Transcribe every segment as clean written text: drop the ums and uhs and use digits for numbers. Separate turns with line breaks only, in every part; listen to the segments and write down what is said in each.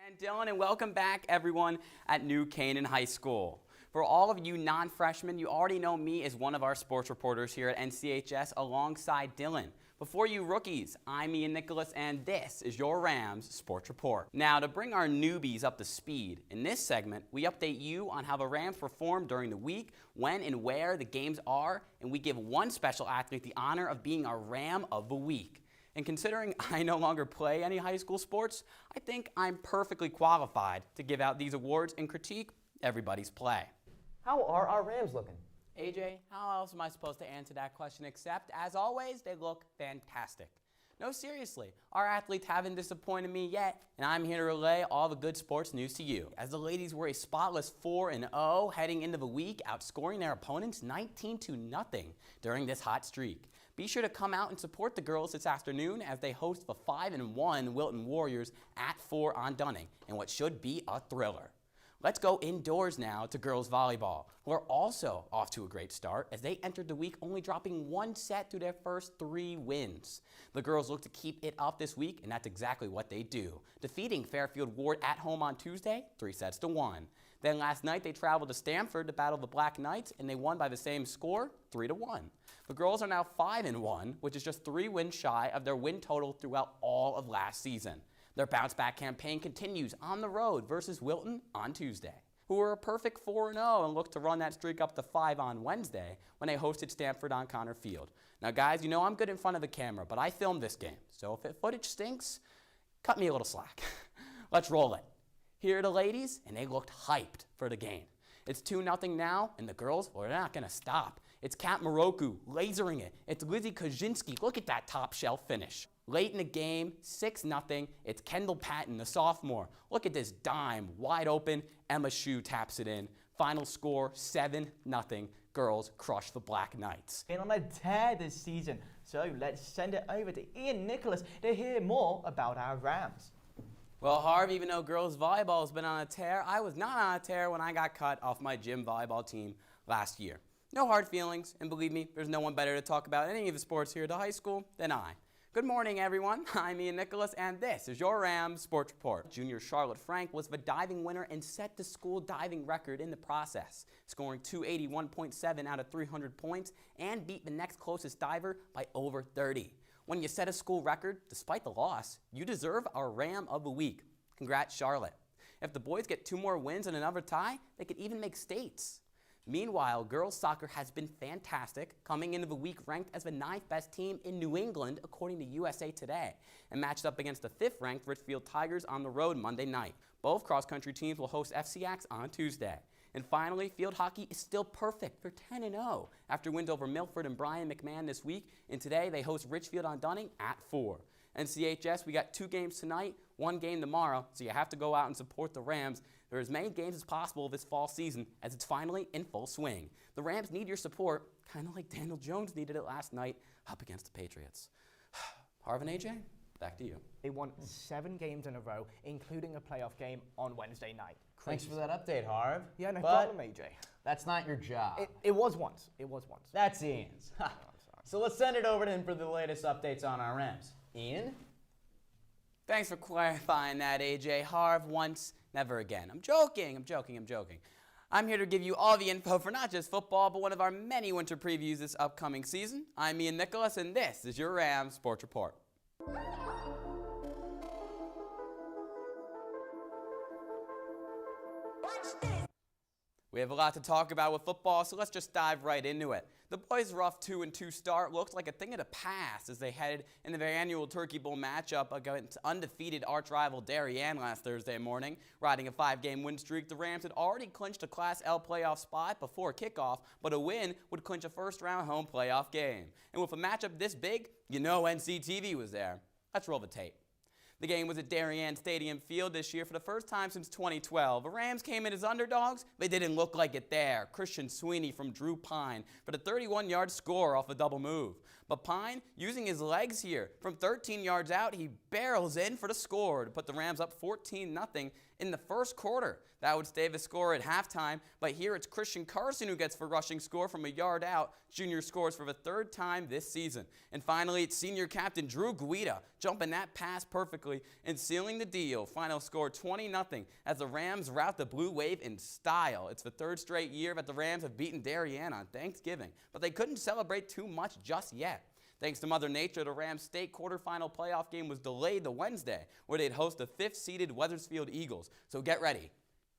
And Dylan, and welcome back everyone at New Canaan High School. For all of you non-freshmen, you already know me as one of our sports reporters here at NCHS alongside Dylan. Before you rookies, I'm Ian Nicholas and this is your Rams Sports Report. Now to bring our newbies up to speed, in this segment we update you on how the Rams performed during the week, when and where the games are, and we give one special athlete the honor of being our Ram of the Week. And considering I no longer play any high school sports, I think I'm perfectly qualified to give out these awards and critique everybody's play.
How are our Rams looking?
AJ, how else am I supposed to answer that question except, as always, they look fantastic. No, seriously, our athletes haven't disappointed me yet, and I'm here to relay all the good sports news to you. As the ladies were a spotless 4-0 heading into the week, outscoring their opponents 19-0 during this hot streak. Be sure to come out and support the girls this afternoon as they host the 5-1 Wilton Warriors at 4 on Dunning, in what should be a thriller. Let's go indoors now to girls volleyball, who are also off to a great start as they entered the week only dropping one set through their first 3 wins. The girls look to keep it up this week, and that's exactly what they do, defeating Fairfield Ward at home on Tuesday, 3-1. Then last night they traveled to Stamford to battle the Black Knights, and they won by the same score, 3-1. The girls are now 5-1, which is just 3 wins shy of their win total throughout all of last season. Their bounce-back campaign continues on the road versus Wilton on Tuesday, who were a perfect 4-0 and look to run that streak up to 5 on Wednesday when they hosted Stamford on Connor Field. Now guys, you know I'm good in front of the camera, but I filmed this game, so if footage stinks, cut me a little slack. Let's roll it. Here are the ladies, and they looked hyped for the game. It's 2-0 now, and the girls, well, they're not going to stop. It's Kat Moroku lasering it. It's Lizzie Kozinski. Look at that top shelf finish. Late in the game, 6-0. It's Kendall Patton, the sophomore. Look at this dime, wide open. Emma Shue taps it in. Final score, 7-0. Girls crush the Black Knights.
Been on a tear this season, so let's send it over to Ian Nicholas to hear more about our Rams.
Well, Harv, even though girls volleyball has been on a tear, I was not on a tear when I got cut off my gym volleyball team last year. No hard feelings, and believe me, there's no one better to talk about any of the sports here at the high school than I. Good morning, everyone. I'm Ian Nicholas, and this is your Rams Sports Report. Junior Charlotte Frank was the diving winner and set the school diving record in the process, scoring 281.7 out of 300 points and beat the next closest diver by over 30. When you set a school record, despite the loss, you deserve our Ram of the Week. Congrats, Charlotte. If the boys get 2 more wins and another tie, they could even make states. Meanwhile, girls soccer has been fantastic, coming into the week ranked as the 9th best team in New England, according to USA Today, and matched up against the 5th ranked Richfield Tigers on the road Monday night. Both cross-country teams will host FCX on Tuesday. And finally, field hockey is still perfect for 10-0 after wins over Milford and Brian McMahon this week, and today they host Richfield on Dunning at 4. NCHS, we got 2 games tonight, 1 game tomorrow, so you have to go out and support the Rams. There are as many games as possible this fall season as it's finally in full swing. The Rams need your support, kind of like Daniel Jones needed it last night up against the Patriots. Harv and AJ, back to you.
They won 7 games in a row, including a playoff game on Wednesday night.
Thanks for that update, Harv.
Yeah, no problem, AJ.
That's not your job.
It was once. It was once.
That's Ian's.
Oh, I'm sorry.
So let's send it over to him for the latest updates on our Rams. Ian?
Thanks for clarifying that, AJ. Harv, once, never again. I'm joking. I'm here to give you all the info for not just football, but one of our many winter previews this upcoming season. I'm Ian Nicholas, and this is your Rams Sports Report. We have a lot to talk about with football, so let's just dive right into it. The boys' rough 2-2 start looked like a thing of the past as they headed into their annual Turkey Bowl matchup against undefeated arch-rival Darien last Thursday morning. Riding a 5-game win streak, the Rams had already clinched a Class L playoff spot before kickoff, but a win would clinch a first-round home playoff game. And with a matchup this big, you know NCTV was there. Let's roll the tape. The game was at Darien Stadium Field this year for the first time since 2012. The Rams came in as underdogs. They didn't look like it there. Christian Sweeney from Drew Pine for the 31-yard score off a double move. But Pine, using his legs here, from 13 yards out, he barrels in for the score to put the Rams up 14-0 in the first quarter. That would stay the score at halftime, but here it's Christian Carson who gets the rushing score from a yard out. Junior scores for the third time this season. And finally, it's senior captain Drew Guida jumping that pass perfectly and sealing the deal. Final score 20-0 as the Rams rout the Blue Wave in style. It's the third straight year that the Rams have beaten Darien on Thanksgiving, but they couldn't celebrate too much just yet. Thanks to Mother Nature, the Rams state quarterfinal playoff game was delayed to Wednesday, where they'd host the 5th-seeded Wethersfield Eagles. So get ready.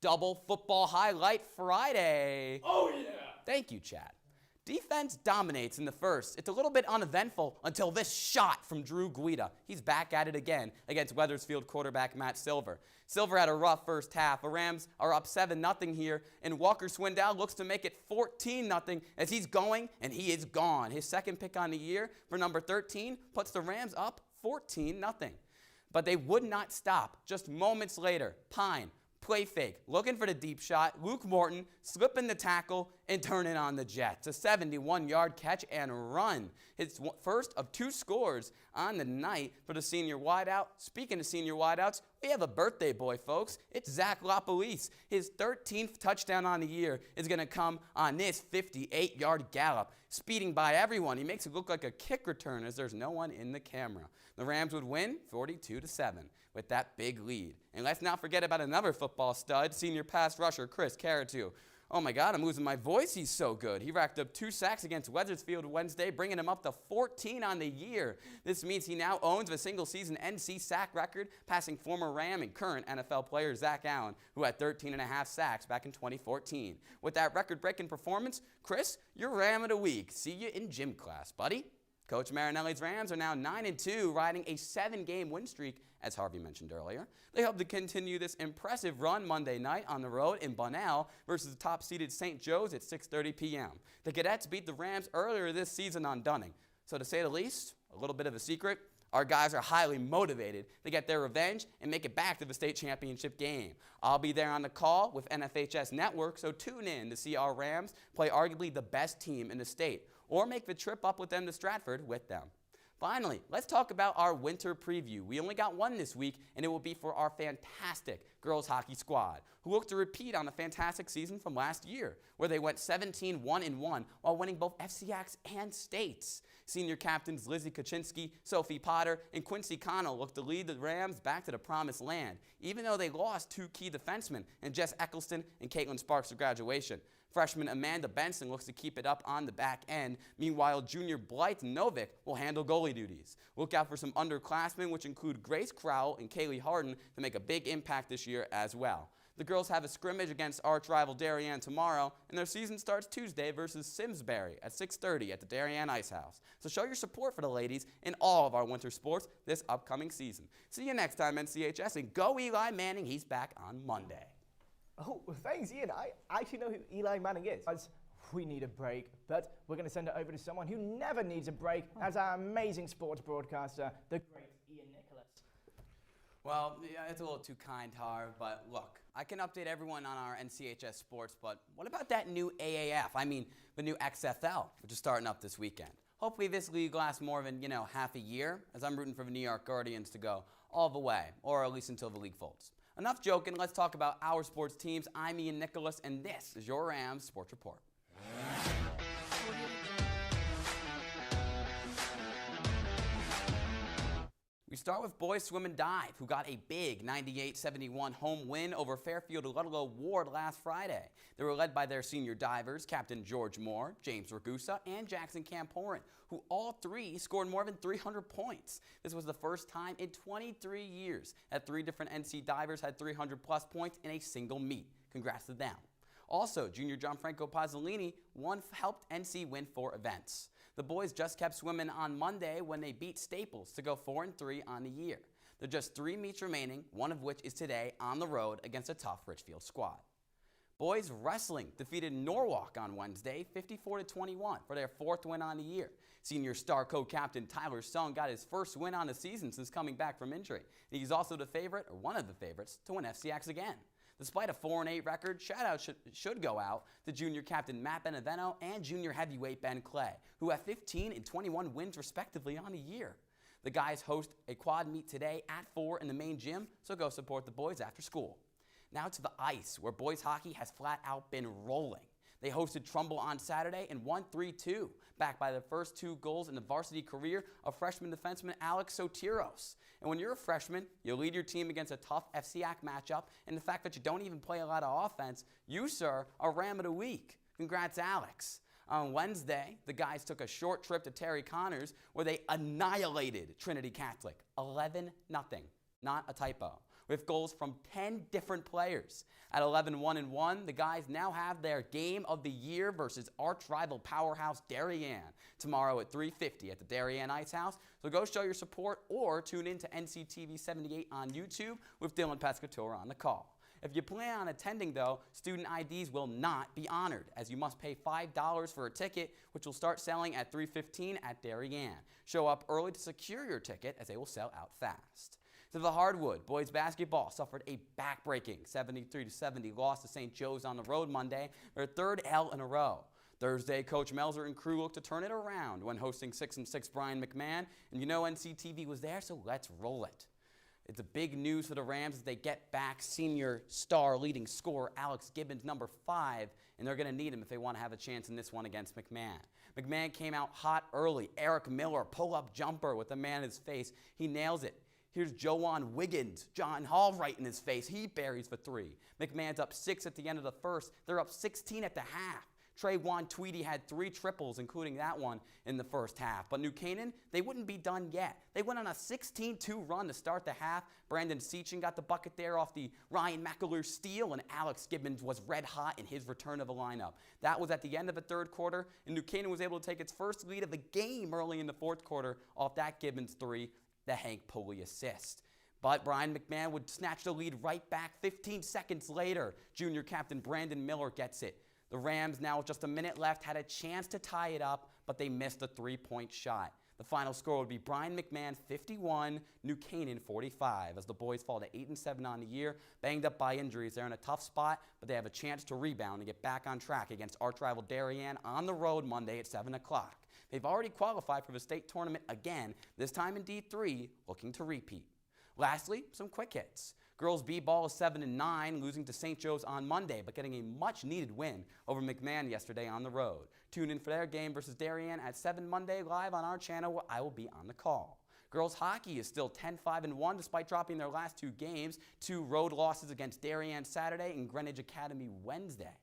Double football highlight Friday.
Oh, yeah.
Thank you, Chad. Defense dominates in the first. It's a little bit uneventful until this shot from Drew Guida. He's back at it again against Wethersfield quarterback Matt Silver. Silver had a rough first half. The Rams are up 7-0 here, and Walker Swindell looks to make it 14-0 as he's going, and he is gone. His second pick on the year for number 13 puts the Rams up 14-0. But they would not stop. Just moments later, Pine, play fake, looking for the deep shot. Luke Morton slipping the tackle and turning on the Jets. A 71-yard catch and run. His first of 2 scores on the night for the senior wideout. Speaking of senior wideouts, we have a birthday boy, folks. It's Zach Lapolis. His 13th touchdown on the year is going to come on this 58-yard gallop, speeding by everyone. He makes it look like a kick return as there's no one in the camera. The Rams would win 42-7 with that big lead. And let's not forget about another football stud, senior pass rusher Carrato. Oh my God, I'm losing my voice. He's so good. He racked up 2 sacks against Wethersfield Wednesday, bringing him up to 14 on the year. This means he now owns the single-season NC sack record, passing former Ram and current NFL player Zach Allen, who had 13.5 sacks back in 2014. With that record-breaking performance, Chris, you're Ram of the Week. See you in gym class, buddy. Coach Marinelli's Rams are now 9-2, riding a 7-game win streak, as Harvey mentioned earlier. They hope to continue this impressive run Monday night on the road in Bunnell versus the top-seeded St. Joe's at 6:30 p.m. The Cadets beat the Rams earlier this season on Dunning. So to say the least, a little bit of a secret, our guys are highly motivated to get their revenge and make it back to the state championship game. I'll be there on the call with NFHS Network, so tune in to see our Rams play arguably the best team in the state, or make the trip up with them to Stratford with them. Finally, let's talk about our winter preview. We only got one this week, and it will be for our fantastic girls hockey squad, who look to repeat on a fantastic season from last year, where they went 17-1-1 while winning both FCX and states. Senior captains Lizzie Kaczynski, Sophie Potter, and Quincy Connell look to lead the Rams back to the promised land, even though they lost 2 key defensemen in Jess Eccleston and Caitlin Sparks to graduation. Freshman Amanda Benson looks to keep it up on the back end. Meanwhile, junior Blythe Novick will handle goalie duties. Look out for some underclassmen, which include Grace Crowell and Kaylee Harden, to make a big impact this year as well. The girls have a scrimmage against arch rival Darien tomorrow, and their season starts Tuesday versus Simsbury at 6:30 at the Darien Ice House. So show your support for the ladies in all of our winter sports this upcoming season. See you next time, NCHS, and go Eli Manning. He's back on Monday.
Oh, thanks, Ian. I actually know who Eli Manning is. We need a break, but we're going to send it over to someone who never needs a break, as our amazing sports broadcaster, the great Ian Nicholas.
Well, yeah, it's a little too kind, Harv, but look, I can update everyone on our NCHS sports, but what about that new AAF? I mean, the new XFL, which is starting up this weekend. Hopefully this league lasts more than, half a year, as I'm rooting for the New York Guardians to go all the way, or at least until the league folds. Enough joking, let's talk about our sports teams. I'm Ian Nicholas, and this is your Rams Sports Report. We start with boys swim and dive, who got a big 98-71 home win over Fairfield Ludlow Ward last Friday. They were led by their senior divers, Captain George Moore, James Ragusa, and Jackson Camporin, who all 3 scored more than 300 points. This was the first time in 23 years that 3 different NC divers had 300-plus points in a single meet. Congrats to them. Also, junior Gianfranco Pazzolini helped NC win 4 events. The boys just kept swimming on Monday when they beat Staples to go 4-3 on the year. There are just 3 meets remaining, one of which is today on the road against a tough Richfield squad. Boys wrestling defeated Norwalk on Wednesday 54-21 for their 4th win on the year. Senior star co-captain Tyler Sung got his first win on the season since coming back from injury. He's also the favorite, or one of the favorites, to win FCX again. Despite a 4-8 record, shout-out should go out to junior captain Matt Benevento and junior heavyweight Ben Clay, who have 15 and 21 wins respectively on the year. The guys host a quad meet today at 4 in the main gym, so go support the boys after school. Now to the ice, where boys hockey has flat out been rolling. They hosted Trumbull on Saturday and won 3-2, backed by the first 2 goals in the varsity career of freshman defenseman Alex Sotiros. And when you're a freshman, you lead your team against a tough FCAC matchup, and the fact that you don't even play a lot of offense, you, sir, are Ram of the Week. Congrats, Alex. On Wednesday, the guys took a short trip to Terry Connors, where they annihilated Trinity Catholic, 11-0, not a typo, with goals from 10 different players. At 11-1-1, the guys now have their game of the year versus arch-rival powerhouse Darien tomorrow at 3:50 at the Darien Ice House. So go show your support or tune in to NCTV 78 on YouTube with Dylan Pescatore on the call. If you plan on attending, though, student IDs will not be honored, as you must pay $5 for a ticket, which will start selling at 3:15 at Darien. Show up early to secure your ticket, as they will sell out fast. To the hardwood, boys basketball suffered a back-breaking 73-70 loss to St. Joe's on the road Monday, their 3rd L in a row. Thursday, Coach Melzer and crew looked to turn it around when hosting 6-6 Brian McMahon, and you know NCTV was there, so let's roll it. It's a big news for the Rams as they get back senior star leading scorer Alex Gibbons, number 5, and they're going to need him if they want to have a chance in this one against McMahon. McMahon came out hot early. Eric Miller, pull-up jumper with the man in his face. He nails it. Here's Joanne Wiggins, John Hall right in his face. He buries for 3. McMahon's up 6 at the end of the first. They're up 16 at the half. Trayvon Tweedy had 3 triples, including that one in the first half. But New Canaan, they wouldn't be done yet. They went on a 16-2 run to start the half. Brandon Seachin got the bucket there off the Ryan McAleer steal, and Alex Gibbons was red hot in his return of the lineup. That was at the end of the 3rd quarter, and New Canaan was able to take its first lead of the game early in the 4th quarter off that Gibbons 3, the Hank Pulley assist. But Brian McMahon would snatch the lead right back 15 seconds later. Junior captain Brandon Miller gets it. The Rams, now with just a minute left, had a chance to tie it up, but they missed a 3-point shot. The final score would be Brian McMahon 51, New Canaan 45, as the boys fall to 8-7 on the year, banged up by injuries. They're in a tough spot, but they have a chance to rebound and get back on track against arch-rival Darien on the road Monday at 7 o'clock. They've already qualified for the state tournament again, this time in D3, looking to repeat. Lastly, some quick hits. Girls B-ball is 7-9, losing to St. Joe's on Monday, but getting a much-needed win over McMahon yesterday on the road. Tune in for their game versus Darien at 7 Monday live on our channel, where I will be on the call. Girls hockey is still 10-5-1 despite dropping their last 2 games, 2 road losses against Darien Saturday and Greenwich Academy Wednesday.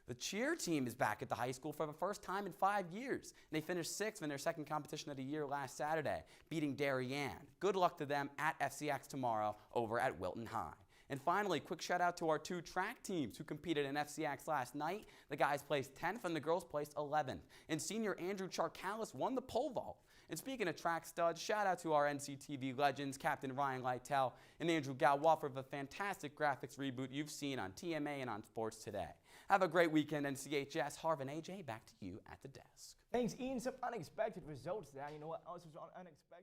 The cheer team is back at the high school for the first time in 5 years. They finished 6th in their second competition of the year last Saturday, beating Darien. Good luck to them at FCX tomorrow over at Wilton High. And finally, quick shout out to our 2 track teams who competed in FCX last night. The guys placed 10th and the girls placed 11th. And senior Andrew Charkalis won the pole vault. And speaking of track studs, shout out to our NCTV legends, Captain Ryan Lytle and Andrew Galois for the fantastic graphics reboot you've seen on TMA and on Sports Today. Have a great weekend, NCHS. Harv and AJ, back to you at the desk.
Thanks, Ian. Some unexpected results there. You know what else was unexpected?